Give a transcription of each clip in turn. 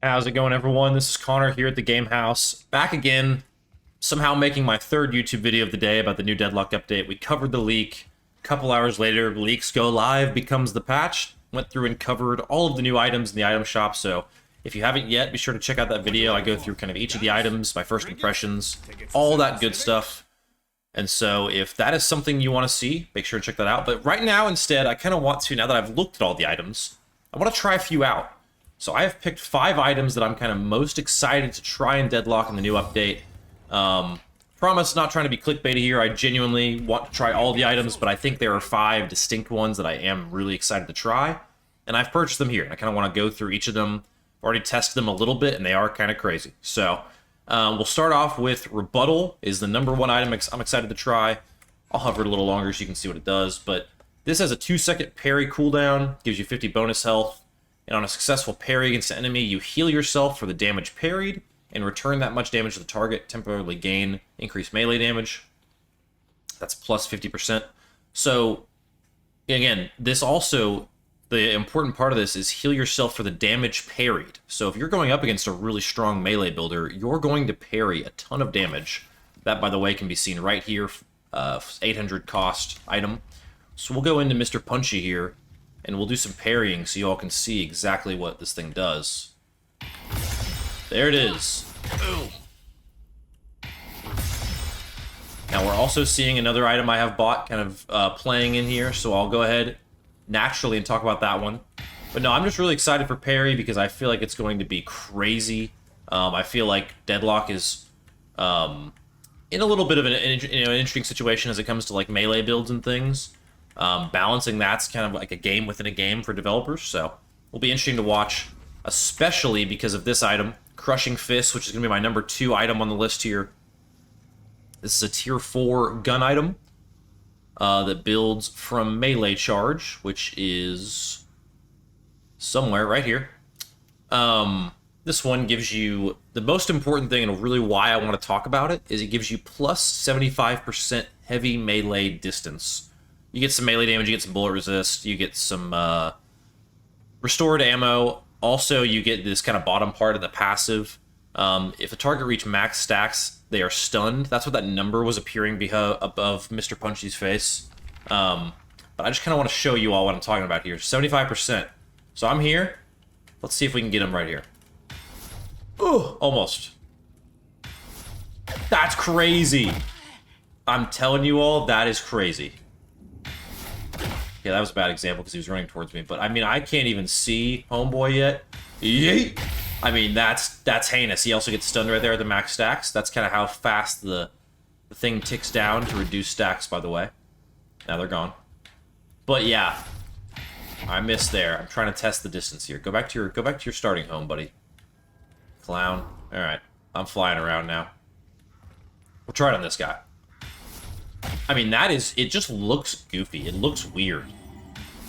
How's it going, everyone? This is Connor here at the Game House, back again, somehow making my third YouTube video of the day about the new Deadlock update. We covered the leak. A couple hours later, leaks go live, becomes the patch. Went through and covered all of the new items in the item shop, so if you haven't yet, be sure to check out that video. I go through kind of each of the items, my first impressions, all that good stuff. And so if that is something you want to see, make sure to check that out. But right now, instead, I kind of want to, now that I've looked at all the items, I want to try a few out. So I have picked 5 items that I'm kind of most excited to try in Deadlock in the new update. Promise not trying to be clickbaity here. I genuinely want to try all the items, but I think there are 5 distinct ones that I am really excited to try. And I've purchased them here. I kind of want to go through each of them. I've already tested them a little bit, and they are kind of crazy. So we'll start off with Rebuttal is the #1 item I'm excited to try. I'll hover it a little longer so you can see what it does. But this has a 2-second parry cooldown, gives you 50 bonus health. And on a successful parry against an enemy, you heal yourself for the damage parried, and return that much damage to the target, temporarily gain increased melee damage. That's plus 50%. So, again, this also, the important part of this is heal yourself for the damage parried. So if you're going up against a really strong melee builder, you're going to parry a ton of damage. That, by the way, can be seen right here, 800 cost item. So we'll go into Mr. Punchy here, and we'll do some parrying so you all can see exactly what this thing does. There it is. Boom. Now we're also seeing another item I have bought kind of playing in here, so I'll go ahead naturally and talk about that one. But no, I'm just really excited for parry because I feel like it's going to be crazy. I feel like Deadlock is in a little bit of an interesting situation as it comes to like melee builds and things. Balancing that's kind of like a game within a game for developers, so it'll be interesting to watch, especially because of this item, Crushing Fist, which is going to be my #2 item on the list here. This is a tier 4 gun item that builds from melee charge, which is somewhere right here. This one gives you, the most important thing and really why I want to talk about it, is it gives you plus 75% heavy melee distance. You get some melee damage, you get some bullet resist, you get some restored ammo. Also, you get this kind of bottom part of the passive. If the target reach max stacks, they are stunned. That's what that number was appearing above Mr. Punchy's face. But I just kind of want to show you all what I'm talking about here. 75%. So I'm here. Let's see if we can get him right here. Ooh, almost. That's crazy. I'm telling you all, that is crazy. Yeah, that was a bad example because he was running towards me. But, I mean, I can't even see Homeboy yet. Yeet! I mean, that's heinous. He also gets stunned right there at the max stacks. That's kind of how fast the thing ticks down to reduce stacks, by the way. Now they're gone. But, yeah. I missed there. I'm trying to test the distance here. Go back to your starting home, buddy. Clown. Alright. I'm flying around now. We'll try it on this guy. I mean, it just looks goofy. It looks weird.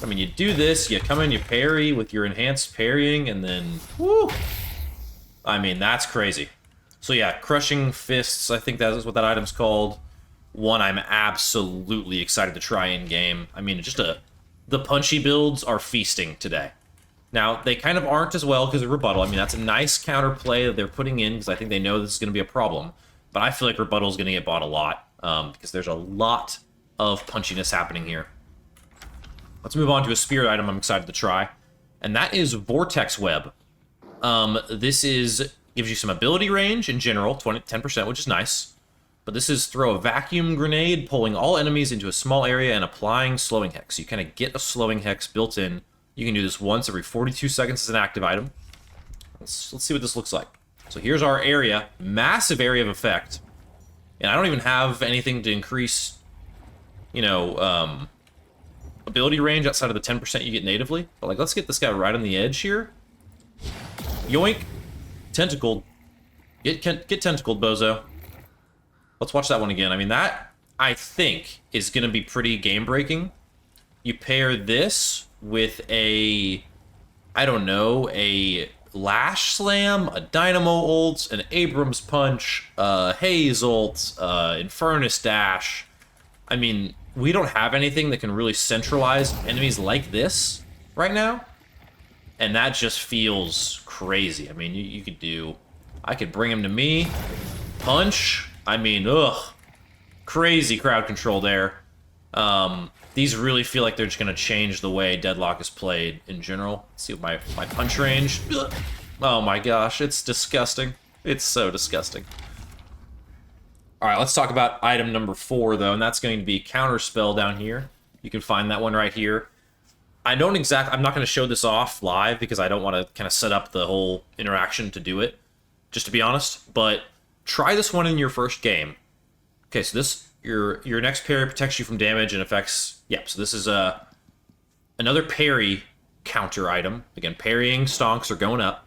I mean, you do this, you come in, you parry with your enhanced parrying, and then, woo! I mean, that's crazy. So yeah, Crushing Fists, I think that is what that item's called. One I'm absolutely excited to try in-game. I mean, the punchy builds are feasting today. Now, they kind of aren't as well because of Rebuttal. I mean, that's a nice counterplay that they're putting in because I think they know this is going to be a problem. But I feel like Rebuttal is going to get bought a lot. Because there's a lot of punchiness happening here. Let's move on to a spirit item I'm excited to try, and that is Vortex Web. This gives you some ability range in general, 10%, which is nice. But this is throw a vacuum grenade, pulling all enemies into a small area and applying slowing hex. So you kind of get a slowing hex built in. You can do this once every 42 seconds as an active item. Let's see what this looks like. So here's our area, massive area of effect. And I don't even have anything to increase, you know, ability range outside of the 10% you get natively. But, like, let's get this guy right on the edge here. Yoink. Tentacled. Get tentacled, bozo. Let's watch that one again. I mean, that, I think, is going to be pretty game-breaking. You pair this with a, I don't know, a Lash Slam, a Dynamo ult, an Abrams Punch, Haze ult, Infernus Dash. I mean, we don't have anything that can really centralize enemies like this right now. And that just feels crazy. I mean, you could do... I could bring him to me. Punch. I mean, ugh. Crazy crowd control there. These really feel like they're just going to change the way Deadlock is played in general. Let's see what my punch range... Ugh. Oh my gosh, it's disgusting. It's so disgusting. Alright, let's talk about item number 4, though, and that's going to be Counterspell down here. You can find that one right here. I'm not going to show this off live because I don't want to kind of set up the whole interaction to do it, just to be honest, but try this one in your first game. Okay, so this, your next parry protects you from damage and effects. Yep, so this is another parry counter item. Again, parrying stonks are going up.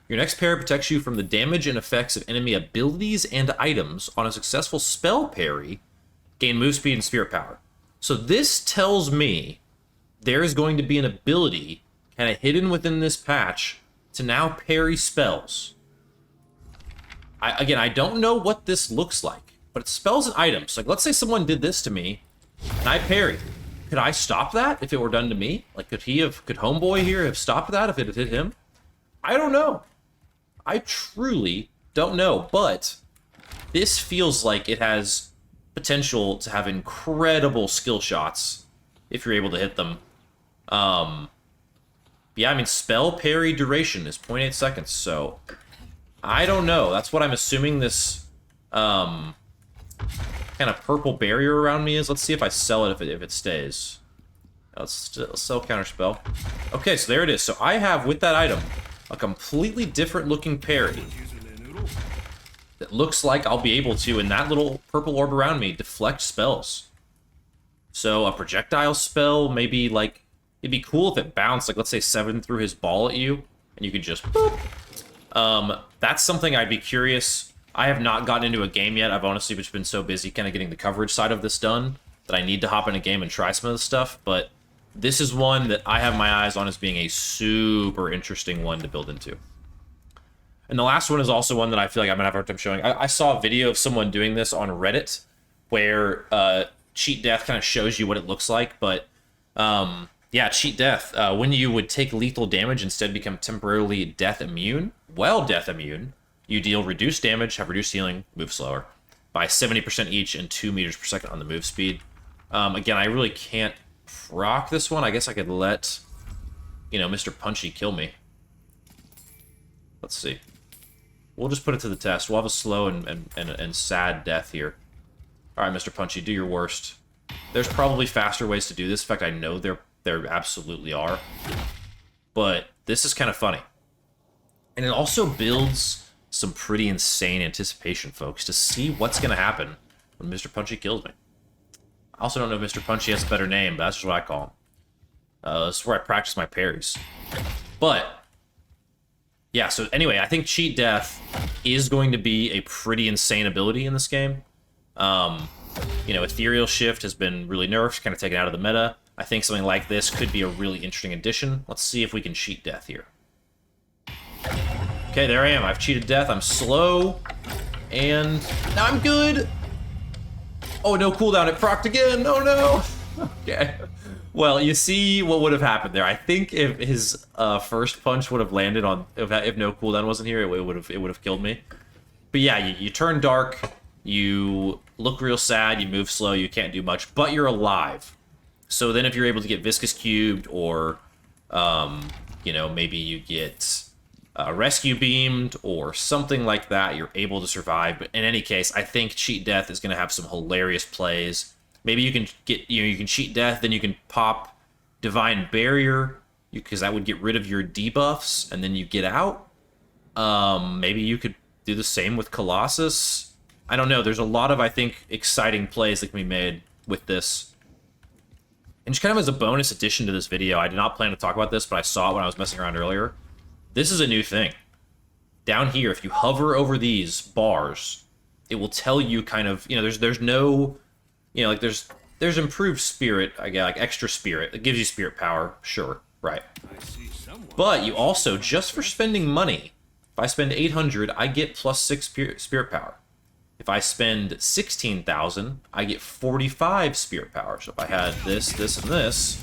Your next parry protects you from the damage and effects of enemy abilities and items. On a successful spell parry, gain move speed and spirit power. So this tells me there is going to be an ability kind of hidden within this patch to now parry spells. I don't know what this looks like, but it spells and items. Like, let's say someone did this to me, and I parried. Could I stop that if it were done to me? Like, could Homeboy here have stopped that if it had hit him? I don't know. I truly don't know, but this feels like it has potential to have incredible skill shots if you're able to hit them. Yeah, I mean, spell parry duration is 0.8 seconds, so I don't know. That's what I'm assuming this kind of purple barrier around me is. Let's see if I sell it if it stays. Let's sell Counterspell. Okay, so there it is. So I have, with that item, a completely different looking parry that looks like I'll be able to, in that little purple orb around me, deflect spells. So a projectile spell, maybe like, it'd be cool if it bounced, like let's say 7 through his ball at you, and you could just boop. That's something I'd be curious. I have not gotten into a game yet. I've honestly just been so busy kind of getting the coverage side of this done that I need to hop in a game and try some of this stuff, but this is one that I have my eyes on as being a super interesting one to build into. And the last one is also one that I feel like I'm going to have a hard time showing. I saw a video of someone doing this on Reddit where Cheat Death kind of shows you what it looks like, but yeah, Cheat Death. When you would take lethal damage, instead become temporarily death immune. While death immune, you deal reduced damage, have reduced healing, move slower by 70% each and 2 meters per second on the move speed. Again, I really can't proc this one. I guess I could let, you know, Mr. Punchy kill me. Let's see. We'll just put it to the test. We'll have a slow and sad death here. All right, Mr. Punchy, do your worst. There's probably faster ways to do this. In fact, I know there absolutely are. But this is kind of funny. And it also builds some pretty insane anticipation, folks, to see what's going to happen when Mr. Punchy kills me. I also don't know if Mr. Punchy has a better name, but that's just what I call him. This is where I practice my parries. But, yeah, so anyway, I think Cheat Death is going to be a pretty insane ability in this game. You know, Ethereal Shift has been really nerfed, kind of taken out of the meta. I think something like this could be a really interesting addition. Let's see if we can cheat death here. Okay, there I am. I've cheated death. I'm slow. And now I'm good. Oh, no cooldown. It procced again. Oh, no. Okay. Well, you see what would have happened there. I think if his first punch would have landed on... If no cooldown wasn't here, it would have killed me. But yeah, you turn dark. You look real sad. You move slow. You can't do much. But you're alive. So then if you're able to get Viscous Cubed or, you know, maybe you get Rescue Beamed or something like that, you're able to survive. But in any case, I think Cheat Death is going to have some hilarious plays. Maybe you can get, you can Cheat Death, then you can pop Divine Barrier, because that would get rid of your debuffs, and then you get out. Maybe you could do the same with Colossus. I don't know. There's a lot of, I think, exciting plays that can be made with this. And just kind of as a bonus addition to this video, I did not plan to talk about this, but I saw it when I was messing around earlier. This is a new thing. Down here, if you hover over these bars, it will tell you kind of, you know, there's no, you know, like there's improved spirit, I guess, like extra spirit. It gives you spirit power, sure, right. But you also, just for spending money, if I spend 800, I get +6 spirit power. If I spend 16,000, I get 45 spirit power. So if I had this, this, and this,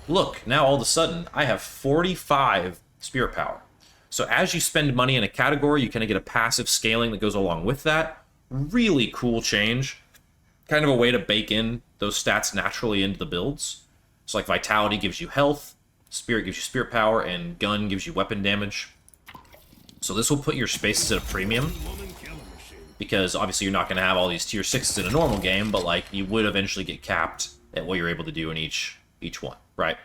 look, now all of a sudden, I have 45 Spirit Power. So as you spend money in a category, you kind of get a passive scaling that goes along with that. Really cool change. Kind of a way to bake in those stats naturally into the builds. So like Vitality gives you health, Spirit gives you Spirit Power, and Gun gives you weapon damage. So this will put your spaces at a premium, because obviously you're not going to have all these tier 6s in a normal game, but like you would eventually get capped at what you're able to do in each one, right?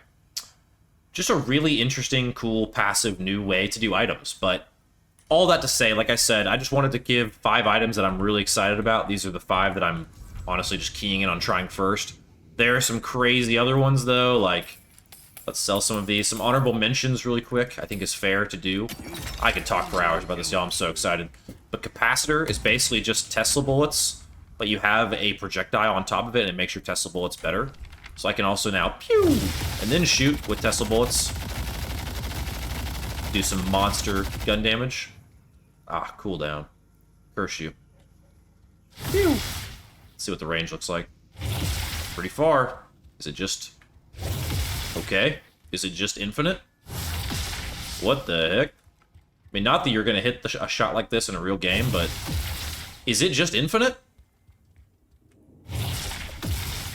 Just a really interesting, cool, passive new way to do items. But all that to say, like I said, I just wanted to give 5 items that I'm really excited about. These are the 5 that I'm honestly just keying in on trying first. There are some crazy other ones, though, like, let's sell some of these. Some honorable mentions really quick, I think is fair to do. I could talk for hours about this, y'all. I'm so excited. But Capacitor is basically just Tesla bullets, but you have a projectile on top of it, and it makes your Tesla bullets better. So I can also now pew and then shoot with Tesla bullets. Do some monster gun damage. Ah, cooldown. Curse you. Pew. Let's see what the range looks like. Pretty far. Is it just... okay. Is it just infinite? What the heck? I mean, not that you're going to hit a shot like this in a real game, but... is it just infinite?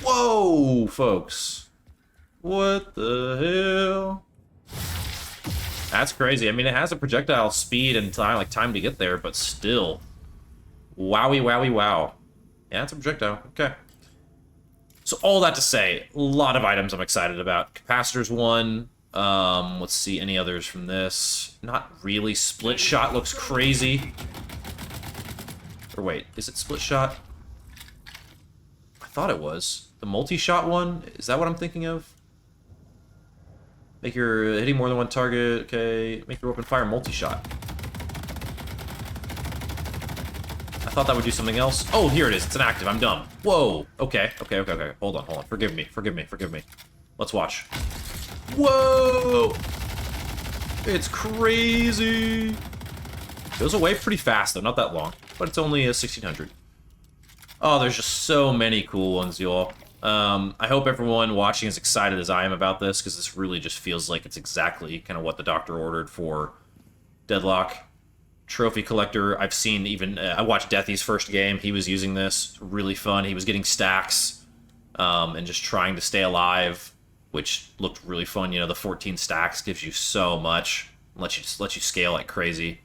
Whoa, folks. What the hell? That's crazy. I mean, it has a projectile speed and time to get there, but still. Wowie, wowie, wow. Yeah, it's a projectile. Okay. So all that to say, a lot of items I'm excited about. Capacitor's one. Let's see any others from this. Not really. Split shot looks crazy. Or wait, is it split shot? I thought it was. The multi-shot one? Is that what I'm thinking of? Make your hitting more than one target. Okay. Make your weapon fire multi-shot. I thought that would do something else. Oh, here it is. It's an active. I'm dumb. Whoa. Okay. Okay. Hold on. Forgive me. Let's watch. Whoa! It's crazy. Goes away pretty fast, though. Not that long. But it's only a 1600. Oh, there's just so many cool ones, y'all. I hope everyone watching is excited as I am about this, because this really just feels like it's exactly kind of what the doctor ordered for Deadlock. Trophy collector, I've seen even... I watched Deathy's first game. He was using this. Really fun. He was getting stacks and just trying to stay alive, which looked really fun. You know, the 14 stacks gives you so much. Lets you scale like crazy.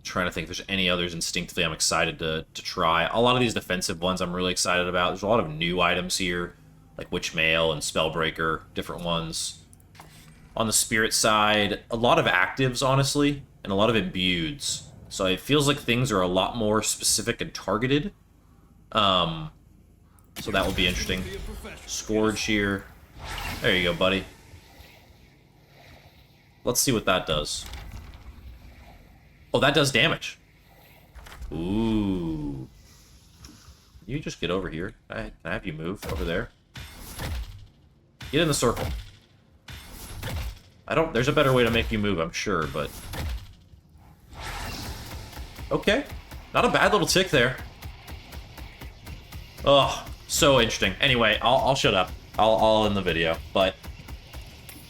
Trying to think if there's any others instinctively I'm excited to try. A lot of these defensive ones I'm really excited about. There's a lot of new items here, like Witchmail and Spellbreaker, different ones. On the Spirit side, a lot of actives, honestly, and a lot of imbueds. So it feels like things are a lot more specific and targeted. So that will be interesting. Scourge here. There you go, buddy. Let's see what that does. Oh, that does damage. Ooh. You just get over here. Can I have you move over there? Get in the circle. There's a better way to make you move, I'm sure, but... okay. Not a bad little tick there. Oh, so interesting. Anyway, I'll shut up. I'll end the video, but...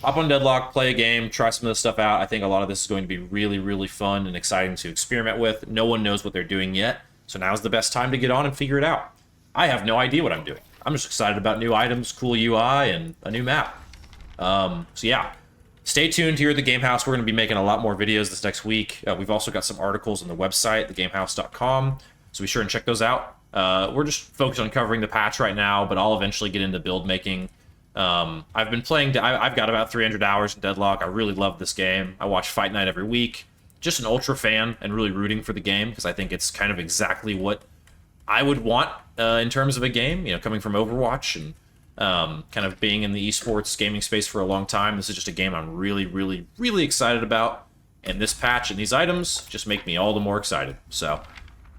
hop on Deadlock, play a game, try some of this stuff out. I think a lot of this is going to be really, really fun and exciting to experiment with. No one knows what they're doing yet, so now's the best time to get on and figure it out. I have no idea what I'm doing. I'm just excited about new items, cool UI, and a new map. So yeah, stay tuned here at the Game House. We're going to be making a lot more videos this next week. We've also got some articles on the website, thegamehouse.com, so be sure and check those out. We're just focused on covering the patch right now, but I'll eventually get into build making. I've been playing, I've got about 300 hours in Deadlock. I really love this game. I watch Fight Night every week. Just an ultra fan and really rooting for the game because I think it's kind of exactly what I would want in terms of a game, you know, coming from Overwatch and kind of being in the esports gaming space for a long time. This is just a game I'm really, really, really excited about. And this patch and these items just make me all the more excited. So,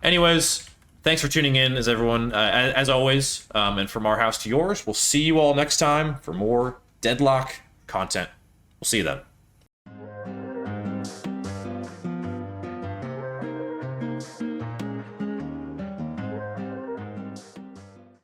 anyways, thanks for tuning in, as everyone, as always. And from our house to yours, we'll see you all next time for more Deadlock content. We'll see you then.